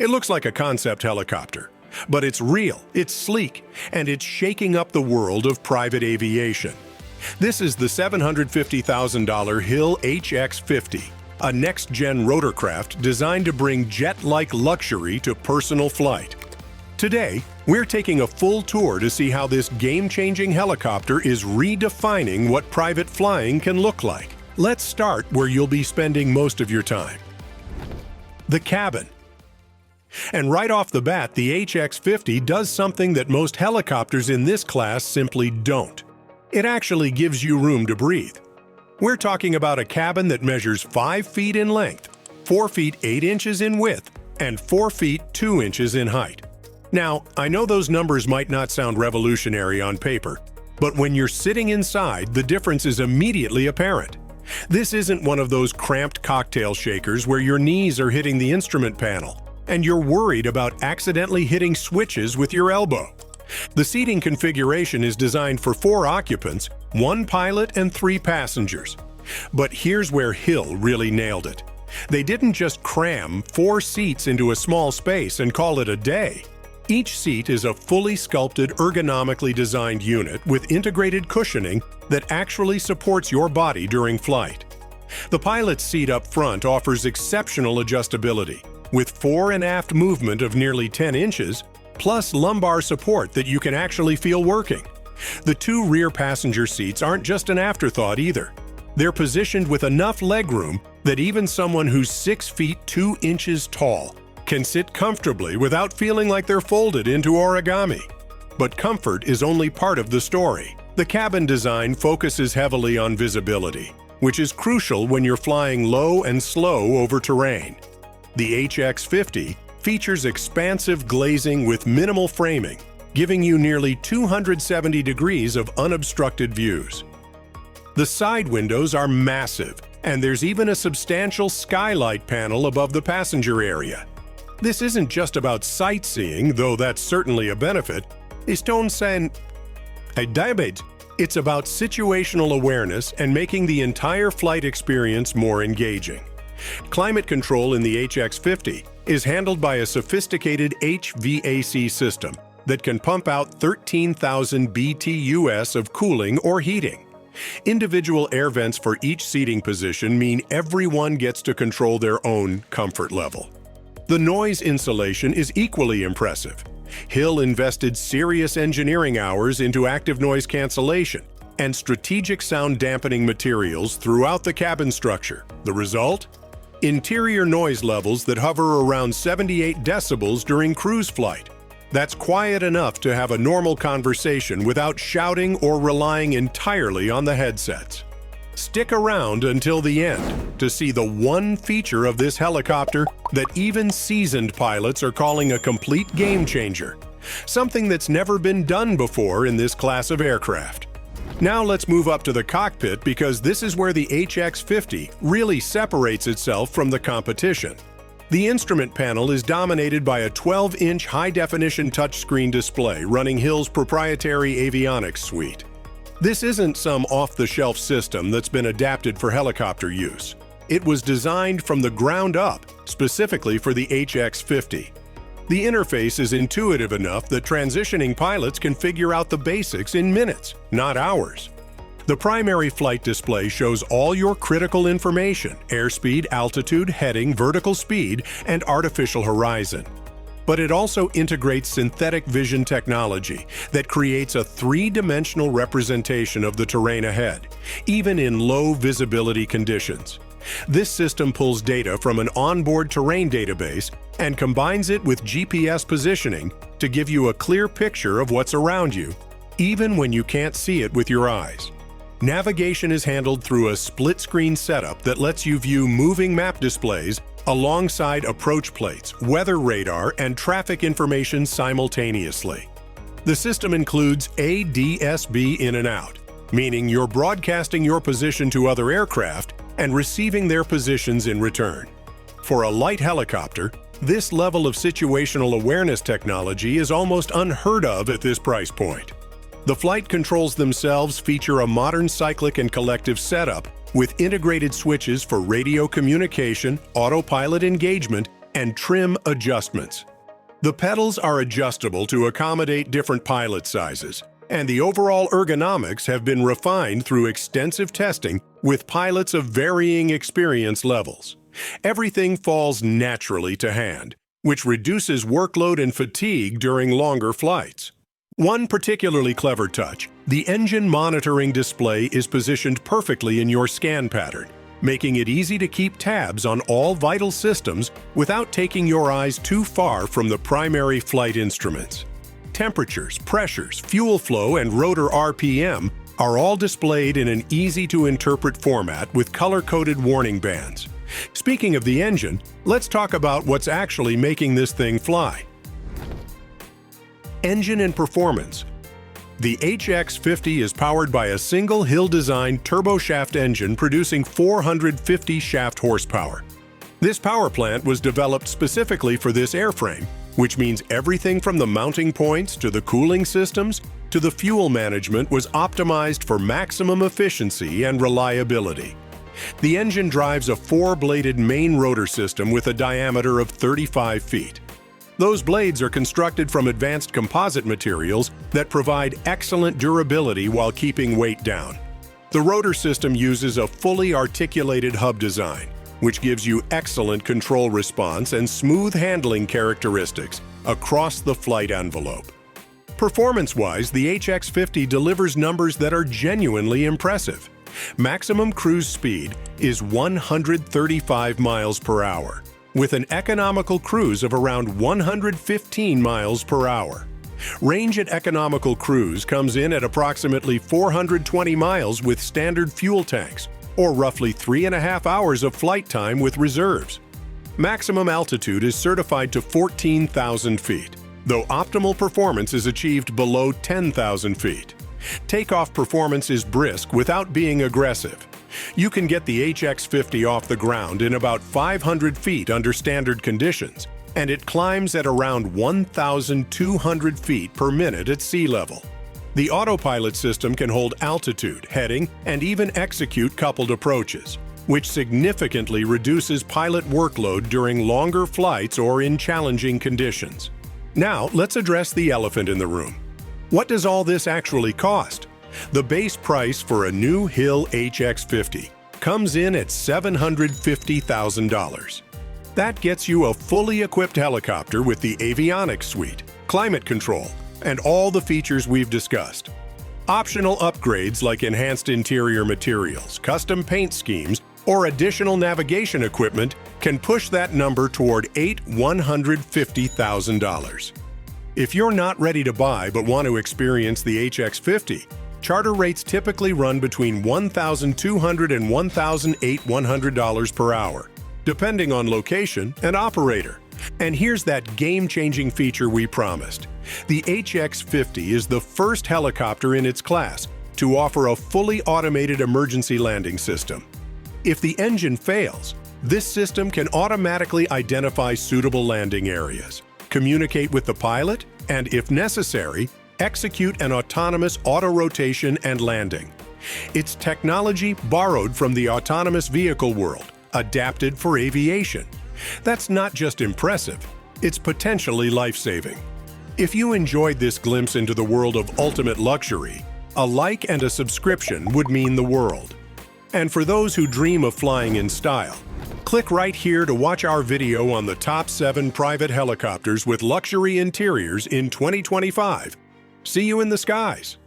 It looks like a concept helicopter, but it's real, it's sleek, and it's shaking up the world of private aviation. This is the $750,000 Hill HX50, a next-gen rotorcraft designed to bring jet-like luxury to personal flight. Today, we're taking a full tour to see how this game-changing helicopter is redefining what private flying can look like. Let's start where you'll be spending most of your time. The cabin. And right off the bat, the HX50 does something that most helicopters in this class simply don't. It actually gives you room to breathe. We're talking about a cabin that measures 5 feet in length, 4 feet 8 inches in width, and 4 feet 2 inches in height. Now, I know those numbers might not sound revolutionary on paper, but when you're sitting inside, the difference is immediately apparent. This isn't one of those cramped cocktail shakers where your knees are hitting the instrument panel, and you're worried about accidentally hitting switches with your elbow. The seating configuration is designed for 4 occupants, 1 pilot and 3 passengers. But here's where Hill really nailed it. They didn't just cram 4 seats into a small space and call it a day. Each seat is a fully sculpted, ergonomically designed unit with integrated cushioning that actually supports your body during flight. The pilot's seat up front offers exceptional adjustability, with fore and aft movement of nearly 10 inches, plus lumbar support that you can actually feel working. The 2 rear passenger seats aren't just an afterthought either. They're positioned with enough legroom that even someone who's 6 feet 2 inches tall can sit comfortably without feeling like they're folded into origami. But comfort is only part of the story. The cabin design focuses heavily on visibility, which is crucial when you're flying low and slow over terrain. The HX50 features expansive glazing with minimal framing, giving you nearly 270 degrees of unobstructed views. The side windows are massive, and there's even a substantial skylight panel above the passenger area. This isn't just about sightseeing, though that's certainly a benefit. It's about situational awareness and making the entire flight experience more engaging. Climate control in the HX50 is handled by a sophisticated HVAC system that can pump out 13,000 BTUs of cooling or heating. Individual air vents for each seating position mean everyone gets to control their own comfort level. The noise insulation is equally impressive. Hill invested serious engineering hours into active noise cancellation and strategic sound dampening materials throughout the cabin structure. The result? Interior noise levels that hover around 78 decibels during cruise flight. That's quiet enough to have a normal conversation without shouting or relying entirely on the headsets. Stick around until the end to see the one feature of this helicopter that even seasoned pilots are calling a complete game changer, something that's never been done before in this class of aircraft. Now let's move up to the cockpit, because this is where the HX50 really separates itself from the competition. The instrument panel is dominated by a 12-inch high-definition touchscreen display running Hill's proprietary avionics suite. This isn't some off-the-shelf system that's been adapted for helicopter use. It was designed from the ground up, specifically for the HX50. The interface is intuitive enough that transitioning pilots can figure out the basics in minutes, not hours. The primary flight display shows all your critical information: airspeed, altitude, heading, vertical speed, and artificial horizon. But it also integrates synthetic vision technology that creates a 3-dimensional representation of the terrain ahead, even in low visibility conditions. This system pulls data from an onboard terrain database and combines it with GPS positioning to give you a clear picture of what's around you, even when you can't see it with your eyes. Navigation is handled through a split-screen setup that lets you view moving map displays alongside approach plates, weather radar, and traffic information simultaneously. The system includes ADS-B in and out, meaning you're broadcasting your position to other aircraft and receiving their positions in return. For a light helicopter, this level of situational awareness technology is almost unheard of at this price point. The flight controls themselves feature a modern cyclic and collective setup with integrated switches for radio communication, autopilot engagement, and trim adjustments. The pedals are adjustable to accommodate different pilot sizes, and the overall ergonomics have been refined through extensive testing with pilots of varying experience levels. Everything falls naturally to hand, which reduces workload and fatigue during longer flights. One particularly clever touch, the engine monitoring display is positioned perfectly in your scan pattern, making it easy to keep tabs on all vital systems without taking your eyes too far from the primary flight instruments. Temperatures, pressures, fuel flow, and rotor RPM are all displayed in an easy-to-interpret format with color-coded warning bands. Speaking of the engine, let's talk about what's actually making this thing fly. Engine and performance. The HX50 is powered by a single Hill-designed turboshaft engine producing 450 shaft horsepower. This power plant was developed specifically for this airframe, which means everything from the mounting points to the cooling systems to the fuel management was optimized for maximum efficiency and reliability. The engine drives a 4-bladed main rotor system with a diameter of 35 feet. Those blades are constructed from advanced composite materials that provide excellent durability while keeping weight down. The rotor system uses a fully articulated hub design, which gives you excellent control response and smooth handling characteristics across the flight envelope. Performance-wise, the HX50 delivers numbers that are genuinely impressive. Maximum cruise speed is 135 miles per hour, with an economical cruise of around 115 miles per hour. Range at economical cruise comes in at approximately 420 miles with standard fuel tanks, or roughly 3.5 hours of flight time with reserves. Maximum altitude is certified to 14,000 feet, though optimal performance is achieved below 10,000 feet. Takeoff performance is brisk without being aggressive. You can get the HX50 off the ground in about 500 feet under standard conditions, and it climbs at around 1,200 feet per minute at sea level. The autopilot system can hold altitude, heading, and even execute coupled approaches, which significantly reduces pilot workload during longer flights or in challenging conditions. Now, let's address the elephant in the room. What does all this actually cost? The base price for a new Hill HX50 comes in at $750,000. That gets you a fully equipped helicopter with the avionics suite, climate control, and all the features we've discussed. Optional upgrades like enhanced interior materials, custom paint schemes, or additional navigation equipment can push that number toward $150,000. If you're not ready to buy but want to experience the HX50, charter rates typically run between $1,200 and $1,800 per hour, depending on location and operator. And here's that game-changing feature we promised. The HX50 is the first helicopter in its class to offer a fully automated emergency landing system. If the engine fails, this system can automatically identify suitable landing areas, communicate with the pilot, and, if necessary, execute an autonomous auto-rotation and landing. It's technology borrowed from the autonomous vehicle world, adapted for aviation. That's not just impressive, it's potentially life-saving. If you enjoyed this glimpse into the world of ultimate luxury, a like and a subscription would mean the world. And for those who dream of flying in style, click right here to watch our video on the top 7 private helicopters with luxury interiors in 2025. See you in the skies!